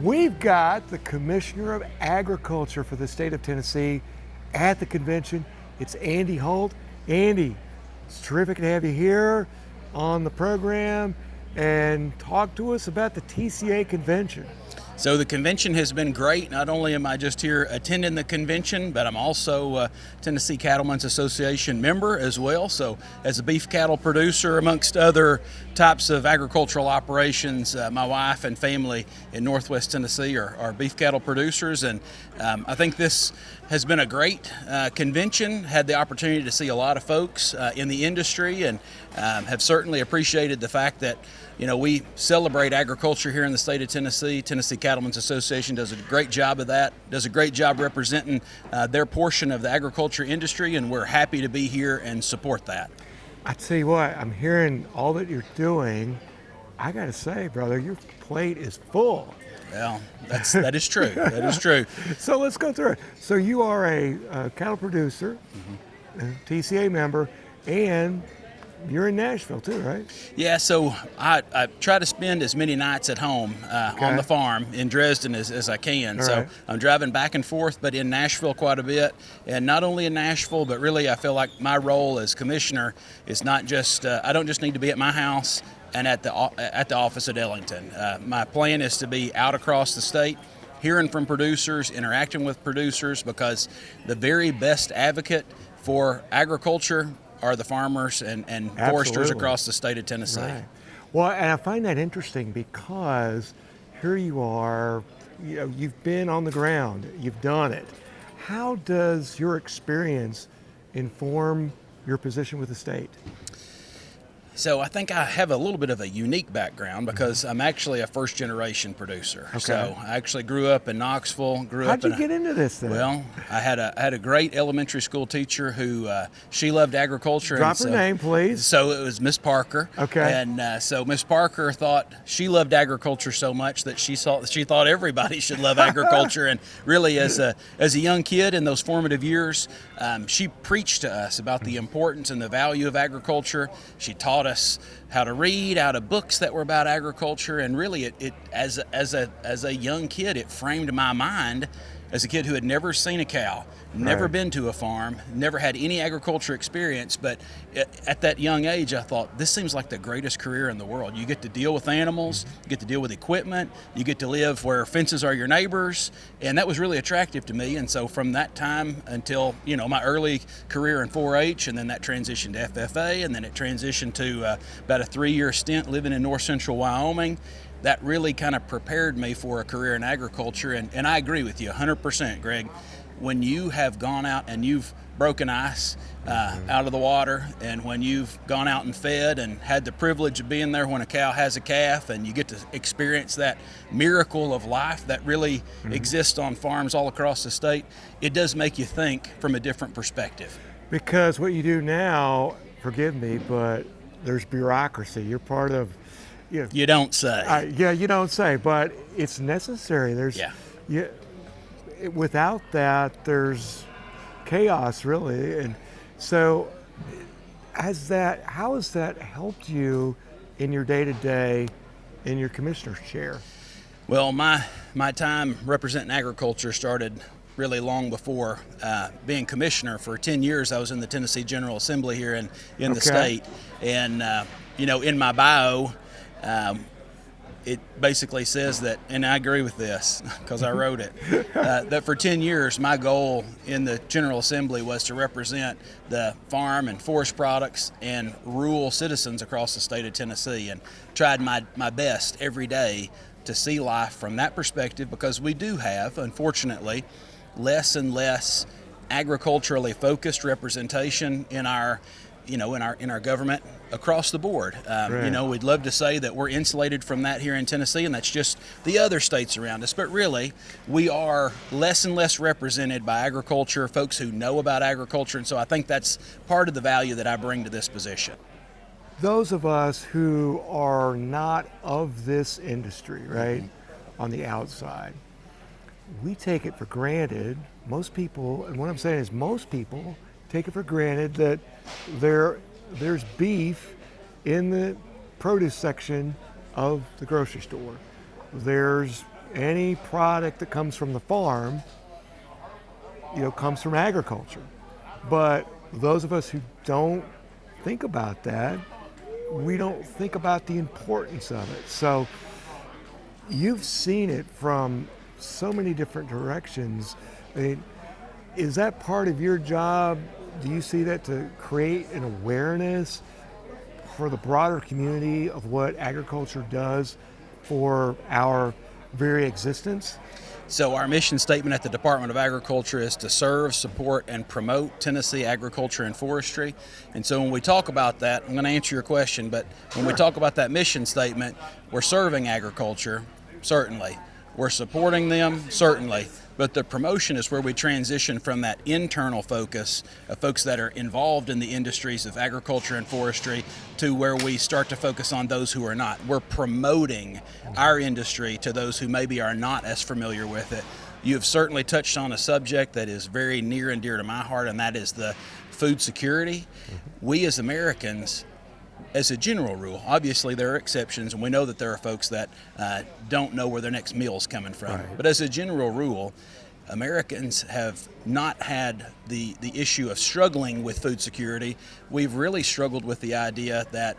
We've got the Commissioner of Agriculture for the state of Tennessee at the convention. It's Andy Holt. Andy, it's terrific to have you here on the program and talk to us about the TCA Convention. So the convention has been great. Not only am I just here attending the convention, but I'm also a Tennessee Cattlemen's Association member as well. So as a beef cattle producer, amongst other types of agricultural operations, my wife and family in Northwest Tennessee are beef cattle producers. And I think this has been a great convention. Had the opportunity to see a lot of folks in the industry and have certainly appreciated the fact that we celebrate agriculture here in the state of Tennessee. Tennessee Cattlemen's Association does a great job of that, does a great job representing their portion of the agriculture industry, and we're happy to be here and support that. I tell you what, I'm hearing all that you're doing. I got to say, brother, your plate is full. Well, that is true. That is true. So let's go through it. So you are a cattle producer, a TCA member, and you're in Nashville too, right? Yeah, so I try to spend as many nights at home on the farm in Dresden as I can. All so right. I'm driving back and forth, but in Nashville quite a bit. And not only in Nashville, but really I feel like my role as commissioner is not just, I don't just need to be at my house and at the office at Ellington. My plan is to be out across the state, hearing from producers, interacting with producers, because the very best advocate for agriculture are the farmers and foresters across the state of Tennessee. Right. Well, and I find that interesting because here you are, you've been on the ground, you've done it. How does your experience inform your position with the state? So I think I have a little bit of a unique background because I'm actually a first-generation producer. Okay. So I actually grew up in Knoxville. How'd you get into this then? Well, I had a great elementary school teacher who she loved agriculture. Drop her name, please. So it was Miss Parker. Okay. And so Miss Parker thought she loved agriculture so much that she thought everybody should love agriculture. And really, as a young kid in those formative years, she preached to us about the importance and the value of agriculture. She taught us how to read out of books that were about agriculture, and really it as a young kid, it framed my mind as a kid who had never seen a cow, never been to a farm, never had any agriculture experience. But at that young age, I thought, this seems like the greatest career in the world. You get to deal with animals, you get to deal with equipment, you get to live where fences are your neighbors, and that was really attractive to me. And so from that time until my early career in 4-H, and then that transitioned to FFA, and then it transitioned to about a 3-year stint living in north central Wyoming. That really kind of prepared me for a career in agriculture. And I agree with you 100%, Greg. When you have gone out and you've broken ice out of the water, and when you've gone out and fed and had the privilege of being there when a cow has a calf, and you get to experience that miracle of life that really exists on farms all across the state, it does make you think from a different perspective. Because what you do now, forgive me, but there's bureaucracy. You're part of You don't say. You don't say, but it's necessary. Without that, there's chaos, really. And so, how has that helped you in your day-to-day in your commissioner's chair? Well, my time representing agriculture started really long before being commissioner. For 10 years, I was in the Tennessee General Assembly here in the state. And, in my bio, it basically says that, and I agree with this because I wrote it, that for 10 years my goal in the General Assembly was to represent the farm and forest products and rural citizens across the state of Tennessee, and tried my best every day to see life from that perspective, because we do have, unfortunately, less and less agriculturally focused representation in our government across the board. We'd love to say that we're insulated from that here in Tennessee, and that's just the other states around us. But really, we are less and less represented by agriculture, folks who know about agriculture, and so I think that's part of the value that I bring to this position. Those of us who are not of this industry, right, on the outside, we take it for granted. Most people, and what I'm saying is most people take it for granted that there's beef in the produce section of the grocery store. There's any product that comes from the farm, comes from agriculture. But those of us who don't think about that, we don't think about the importance of it. So you've seen it from so many different directions. I mean, is that part of your job? Do you see that to create an awareness for the broader community of what agriculture does for our very existence? So our mission statement at the Department of Agriculture is to serve, support, and promote Tennessee agriculture and forestry. And so when we talk about that, I'm going to answer your question, but when we talk about that mission statement, we're serving agriculture, certainly. We're supporting them, certainly. But the promotion is where we transition from that internal focus of folks that are involved in the industries of agriculture and forestry to where we start to focus on those who are not. We're promoting our industry to those who maybe are not as familiar with it. You have certainly touched on a subject that is very near and dear to my heart, and that is the food security. We as Americans, as a general rule, obviously there are exceptions, and we know that there are folks that don't know where their next meal is coming from. Right. But as a general rule, Americans have not had the issue of struggling with food security. We've really struggled with the idea that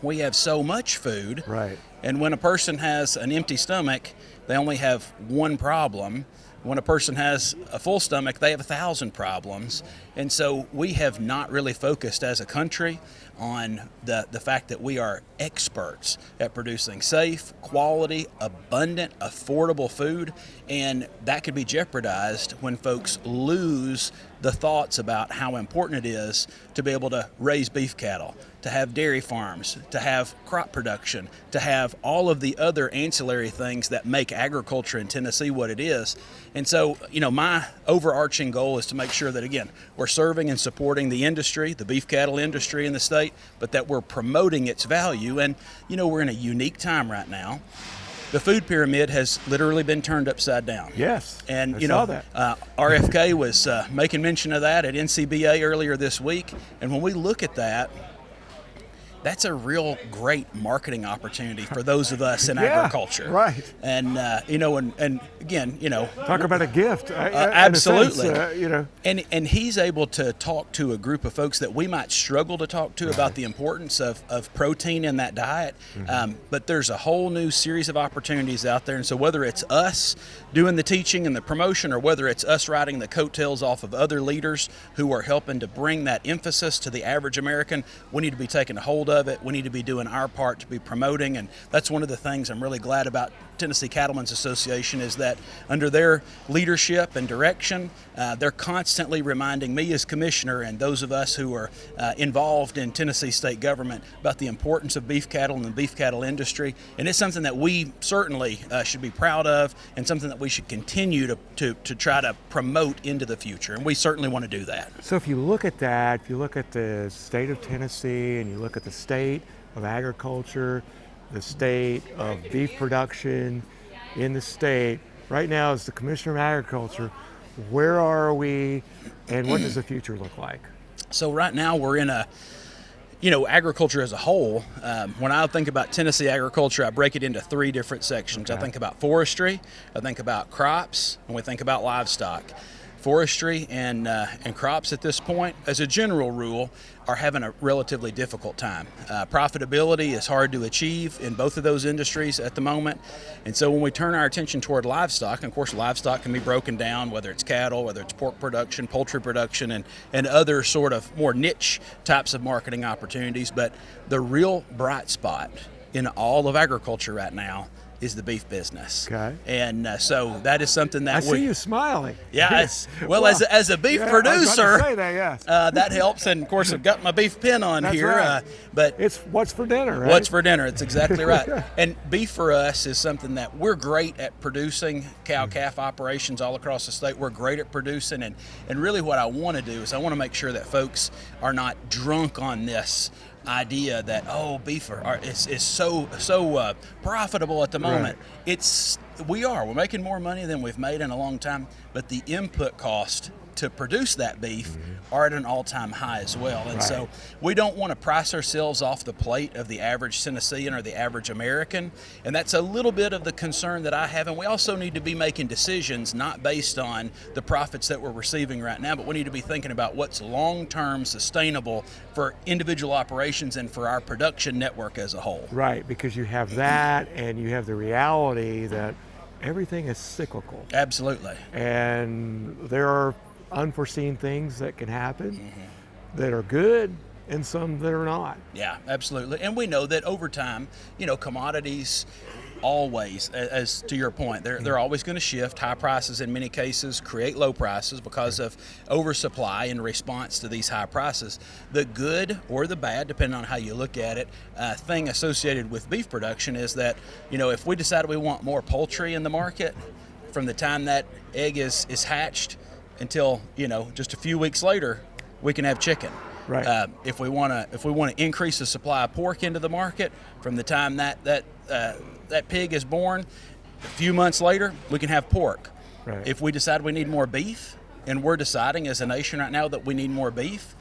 we have so much food, Right. and when a person has an empty stomach, they only have one problem. When a person has a full stomach, they have 1,000 problems. And so we have not really focused as a country on the fact that we are experts at producing safe, quality, abundant, affordable food. And that could be jeopardized when folks lose the thoughts about how important it is to be able to raise beef cattle, to have dairy farms, to have crop production, to have all of the other ancillary things that make agriculture in Tennessee what it is. And so, my overarching goal is to make sure that, again, we're serving and supporting the industry, the beef cattle industry in the state, but that we're promoting its value. And, we're in a unique time right now. The food pyramid has literally been turned upside down. Yes. And, I saw that. RFK was making mention of that at NCBA earlier this week. And when we look at that, that's a real great marketing opportunity for those of us in agriculture. Right. And, and again, Talk about a gift. Absolutely. In a sense, And he's able to talk to a group of folks that we might struggle to talk to about the importance of protein in that diet. But there's a whole new series of opportunities out there. And so whether it's us doing the teaching and the promotion, or whether it's us riding the coattails off of other leaders who are helping to bring that emphasis to the average American, we need to be taking a hold of it. We need to be doing our part to be promoting. And that's one of the things I'm really glad about Tennessee Cattlemen's Association, is that under their leadership and direction, they're constantly reminding me as commissioner and those of us who are involved in Tennessee state government about the importance of beef cattle and the beef cattle industry. And it's something that we certainly should be proud of, and something that we should continue to try to promote into the future. And we certainly want to do that. So if you look at that, if you look at the state of Tennessee and you look at the state of agriculture, the state of beef production in the state, right now as the Commissioner of Agriculture, where are we and what does the future look like? So right now we're in agriculture as a whole. When I think about Tennessee agriculture, I break it into three different sections. Okay. I think about forestry, I think about crops, and we think about livestock. Forestry and crops at this point, as a general rule, are having a relatively difficult time. Profitability is hard to achieve in both of those industries at the moment. And so when we turn our attention toward livestock, and of course livestock can be broken down, whether it's cattle, whether it's pork production, poultry production, and other sort of more niche types of marketing opportunities. But the real bright spot in all of agriculture right now is the beef business. Okay. And so that is something that I see you smiling. Yeah, well, as a beef producer, I was about to say that, yes. that helps. And of course, I've got my beef pin on That's here. right. But it's what's for dinner, right? What's for dinner? It's exactly right. And beef for us is something that we're great at producing. Cow-calf operations all across the state, we're great at producing. And really what I want to do is I want to make sure that folks are not drunk on this idea that beef is so profitable at the moment. Right. It's We're making more money than we've made in a long time, but the input cost to produce that beef are at an all-time high as well. And so we don't want to price ourselves off the plate of the average Tennessean or the average American. And that's a little bit of the concern that I have. And we also need to be making decisions not based on the profits that we're receiving right now, but we need to be thinking about what's long-term sustainable for individual operations and for our production network as a whole. Right, because you have that and you have the reality that everything is cyclical. Absolutely. And there are unforeseen things that can happen that are good and some that are not. Yeah, absolutely. And we know that over time, commodities always, as to your point, they're always going to shift. High prices in many cases create low prices because of oversupply in response to these high prices. The good or the bad, depending on how you look at it, thing associated with beef production is that, if we decide we want more poultry in the market, from the time that egg is hatched until just a few weeks later, we can have chicken. Right. If we want to increase the supply of pork into the market, from the time that pig is born, a few months later, we can have pork. Right. If we decide we need more beef, and we're deciding as a nation right now that we need more beef,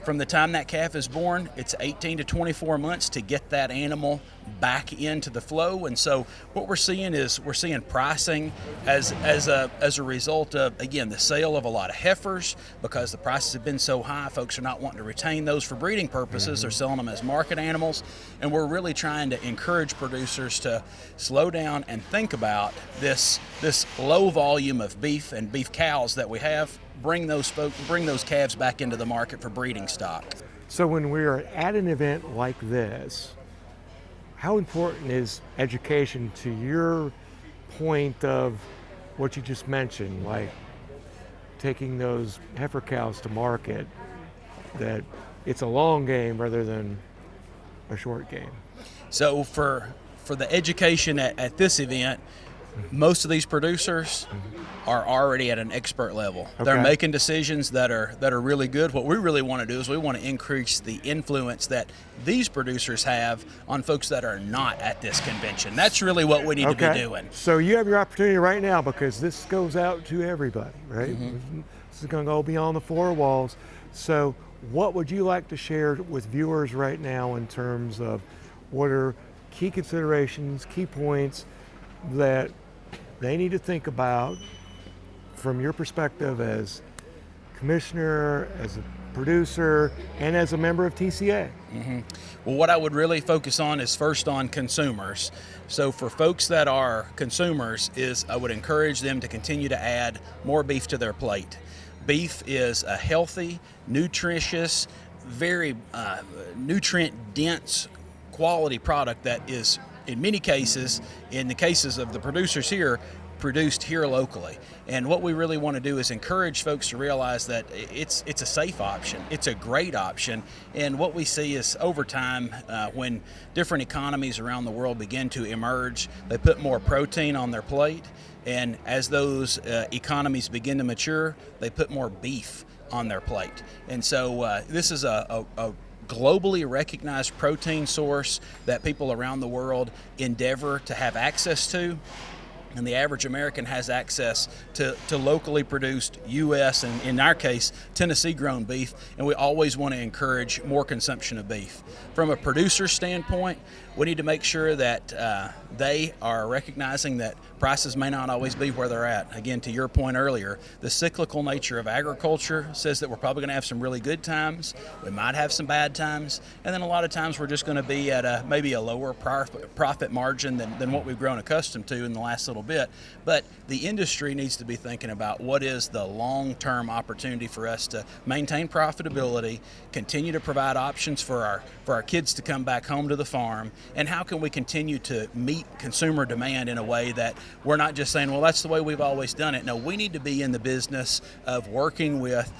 from the time that calf is born, it's 18 to 24 months to get that animal back into the flow. And so what we're seeing is pricing as a result of, again, the sale of a lot of heifers, because the prices have been so high. Folks are not wanting to retain those for breeding purposes. They're selling them as market animals. And we're really trying to encourage producers to slow down and think about this low volume of beef and beef cows that we have. Bring those calves back into the market for breeding stock. So when we are at an event like this, how important is education to your point of what you just mentioned, like taking those heifer cows to market, that it's a long game rather than a short game? So for the education at this event, most of these producers are already at an expert level. Okay. They're making decisions that are really good. What we really want to do is we want to increase the influence that these producers have on folks that are not at this convention. That's really what we need to be doing. So you have your opportunity right now, because this goes out to everybody, right? This is going to go beyond the four walls. So what would you like to share with viewers right now in terms of what are key considerations, key points that they need to think about from your perspective as commissioner, as a producer, and as a member of TCA? Well, what I would really focus on is first on consumers. So for folks that are consumers, I would encourage them to continue to add more beef to their plate. Beef is a healthy, nutritious, very nutrient-dense quality product that is, in many cases, in the cases of the producers here, produced here locally. And what we really want to do is encourage folks to realize that it's a safe option. It's a great option. And what we see is over time, when different economies around the world begin to emerge, they put more protein on their plate. And as those economies begin to mature, they put more beef on their plate. And so this is a globally recognized protein source that people around the world endeavor to have access to. And the average American has access to locally produced U.S. and, in our case, Tennessee-grown beef, and we always want to encourage more consumption of beef. From a producer standpoint, we need to make sure that they are recognizing that prices may not always be where they're at. Again, to your point earlier, the cyclical nature of agriculture says that we're probably going to have some really good times, we might have some bad times, and then a lot of times we're just going to be at maybe a lower profit margin than what we've grown accustomed to in the last little bit. But the industry needs to be thinking about what is the long-term opportunity for us to maintain profitability, continue to provide options for our kids to come back home to the farm, and how can we continue to meet consumer demand in a way that we're not just saying, well, that's the way we've always done it. No, we need to be in the business of working with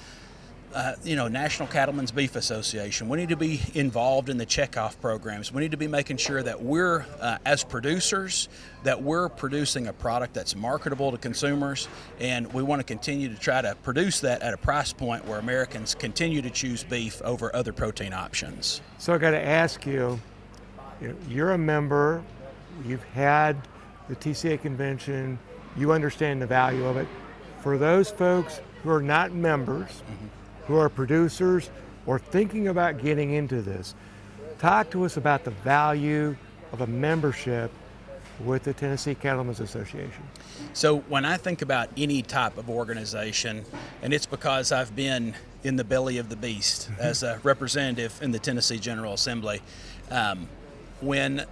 National Cattlemen's Beef Association. We need to be involved in the checkoff programs. We need to be making sure that we're, as producers, that we're producing a product that's marketable to consumers, and we want to continue to try to produce that at a price point where Americans continue to choose beef over other protein options. So I got to ask you, you're a member, you've had the TCA Convention, you understand the value of it. For those folks who are not members, who are producers, or thinking about getting into this, talk to us about the value of a membership with the Tennessee Cattlemen's Association. So when I think about any type of organization, and it's because I've been in the belly of the beast as a representative in the Tennessee General Assembly, when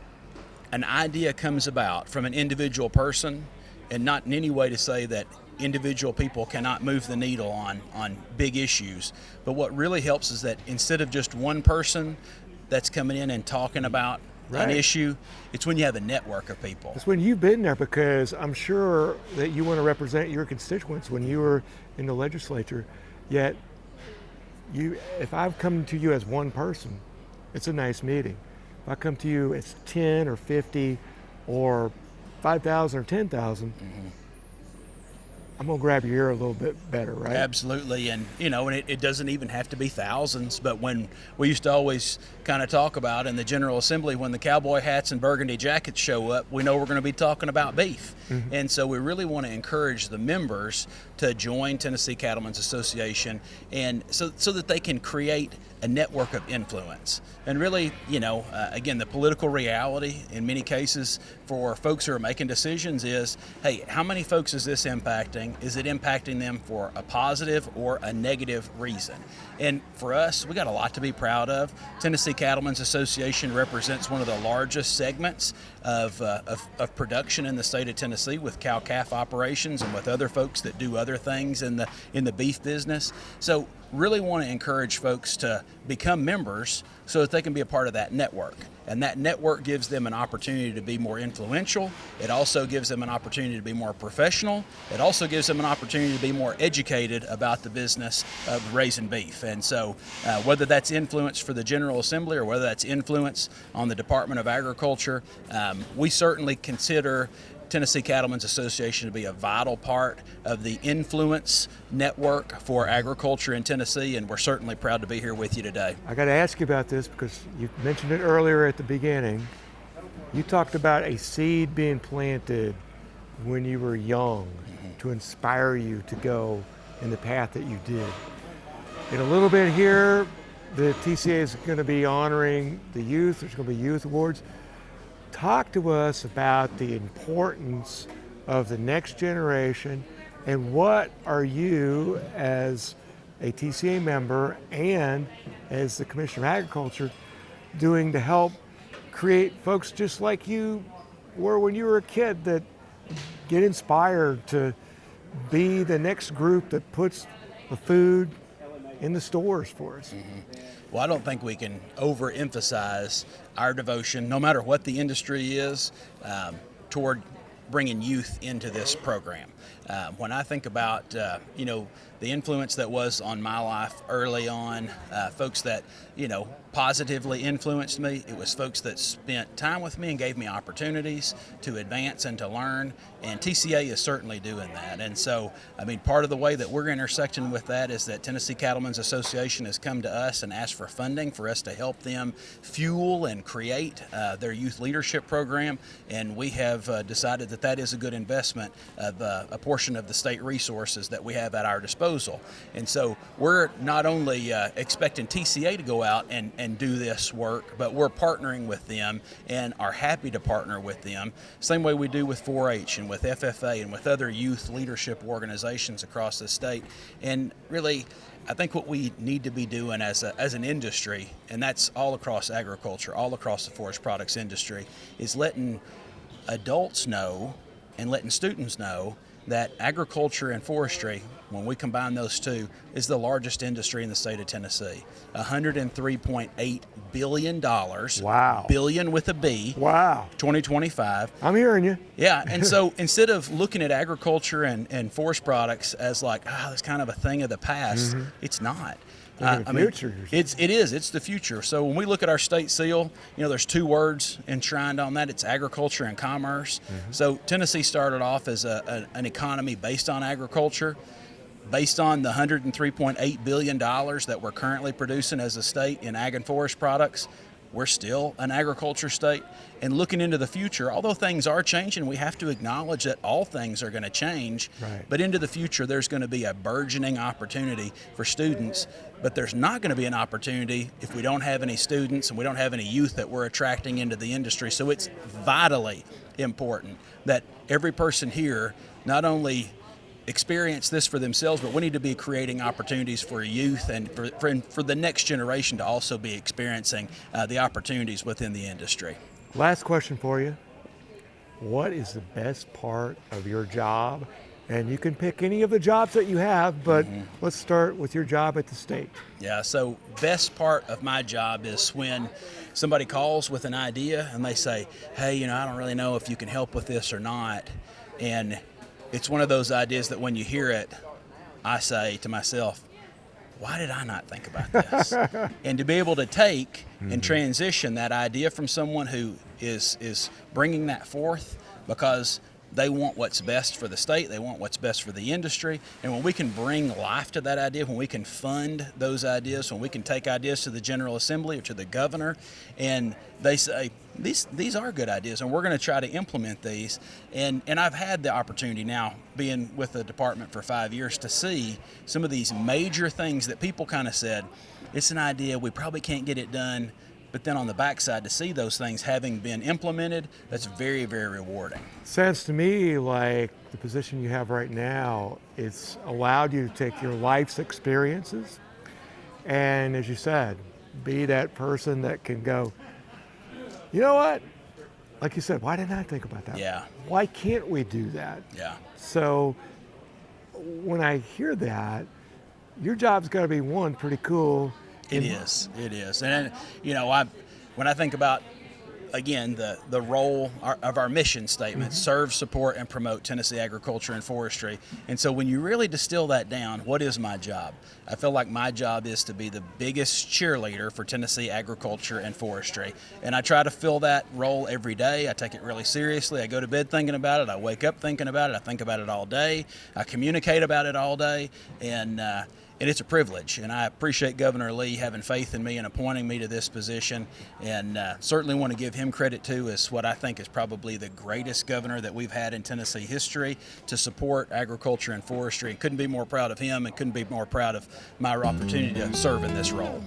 an idea comes about from an individual person, and not in any way to say that individual people cannot move the needle on big issues, but what really helps is that instead of just one person that's coming in and talking about an issue, it's when you have a network of people. It's when you've been there, because I'm sure that you want to represent your constituents when you were in the legislature, yet if I've come to you as one person, it's a nice meeting. If I come to you as 10 or 50 or 5,000 or 10,000, I'm gonna grab your ear a little bit better, right? Absolutely, and it doesn't even have to be thousands, but when we used to always kind of talk about in the General Assembly, when the cowboy hats and burgundy jackets show up, we know we're going to be talking about beef. And so we really want to encourage the members to join Tennessee Cattlemen's Association, and so that they can create a network of influence. And really, again, the political reality in many cases for folks who are making decisions is, hey, how many folks is this impacting? Is it impacting them for a positive or a negative reason? And for us, we got a lot to be proud of. Tennessee Cattlemen's Association represents one of the largest segments of production in the state of Tennessee, with cow-calf operations and with other folks that do other things in the beef business. So really want to encourage folks to become members so that they can be a part of that network. And that network gives them an opportunity to be more influential. It also gives them an opportunity to be more professional. It also gives them an opportunity to be more educated about the business of raising beef. And so whether that's influence for the General Assembly or whether that's influence on the Department of Agriculture, we certainly consider Tennessee Cattlemen's Association to be a vital part of the influence network for agriculture in Tennessee, and we're certainly proud to be here with you today. I got to ask you about this because you mentioned it earlier at the beginning. You talked about a seed being planted when you were young to inspire you to go in the path that you did. In a little bit here, the TCA is going to be honoring the youth. There's going to be youth awards. Talk to us about the importance of the next generation, and what are you as a TCA member and as the Commissioner of Agriculture doing to help create folks just like you were when you were a kid, that get inspired to be the next group that puts the food in the stores for us? Well, I don't think we can overemphasize our devotion, no matter what the industry is, toward bringing youth into this program. When I think about, the influence that was on my life early on, folks that, positively influenced me, it was folks that spent time with me and gave me opportunities to advance and to learn, and TCA is certainly doing that. And so, part of the way that we're intersecting with that is that Tennessee Cattlemen's Association has come to us and asked for funding for us to help them fuel and create their youth leadership program, and we have decided that is a good investment of a portion of the state resources that we have at our disposal. And so we're not only expecting TCA to go out and do this work, but we're partnering with them and are happy to partner with them, same way we do with 4-H and with FFA and with other youth leadership organizations across the state. And really, I think what we need to be doing as an industry, and that's all across agriculture, all across the forest products industry, is letting adults know and letting students know that agriculture and forestry, when we combine those two, is the largest industry in the state of Tennessee. $103.8 billion. Wow. Billion with a B. Wow. 2025. I'm hearing you. Yeah, and so instead of looking at agriculture and forest products as like, that's kind of a thing of the past, it's not. Future. It is. It's the future. So when we look at our state seal, there's two words enshrined on that. It's agriculture and commerce. So Tennessee started off as an economy based on agriculture, based on the $103.8 billion that we're currently producing as a state in ag and forest products. we're still an agriculture state. And looking into the future, although things are changing, we have to acknowledge that all things are going to change. Right. But into the future, there's going to be a burgeoning opportunity for students. But there's not going to be an opportunity if we don't have any students and we don't have any youth that we're attracting into the industry. So it's vitally important that every person here not only experience this for themselves, but we need to be creating opportunities for youth and for the next generation to also be experiencing the opportunities within the industry. Last question for you. What is the best part of your job? And you can pick any of the jobs that you have, but let's start with your job at the state. Yeah, so best part of my job is when somebody calls with an idea and they say, hey, I don't really know if you can help with this or not. And it's one of those ideas that when you hear it, I say to myself, why did I not think about this? And to be able to take and transition that idea from someone who is bringing that forth because they want what's best for the state, they want what's best for the industry, and when we can bring life to that idea, when we can fund those ideas, when we can take ideas to the General Assembly or to the governor, and they say, these are good ideas, and we're going to try to implement these. And I've had the opportunity now, being with the department for 5 years, to see some of these major things that people kind of said, it's an idea, we probably can't get it done. But then on the backside, to see those things having been implemented, that's very, very rewarding. Sounds to me like the position you have right now, it's allowed you to take your life's experiences and, as you said, be that person that can go, you know what? Like you said, why didn't I think about that? Yeah. Why can't we do that? Yeah. So when I hear that, your job's got to be, one, pretty cool. It is. And, when I think about, again, the role of our mission statement, serve, support, and promote Tennessee agriculture and forestry. And so when you really distill that down, what is my job? I feel like my job is to be the biggest cheerleader for Tennessee agriculture and forestry. And I try to fill that role every day. I take it really seriously. I go to bed thinking about it. I wake up thinking about it. I think about it all day. I communicate about it all day. And it's a privilege, and I appreciate Governor Lee having faith in me and appointing me to this position, and certainly want to give him credit too as what I think is probably the greatest governor that we've had in Tennessee history to support agriculture and forestry. Couldn't be more proud of him and couldn't be more proud of my opportunity to serve in this role.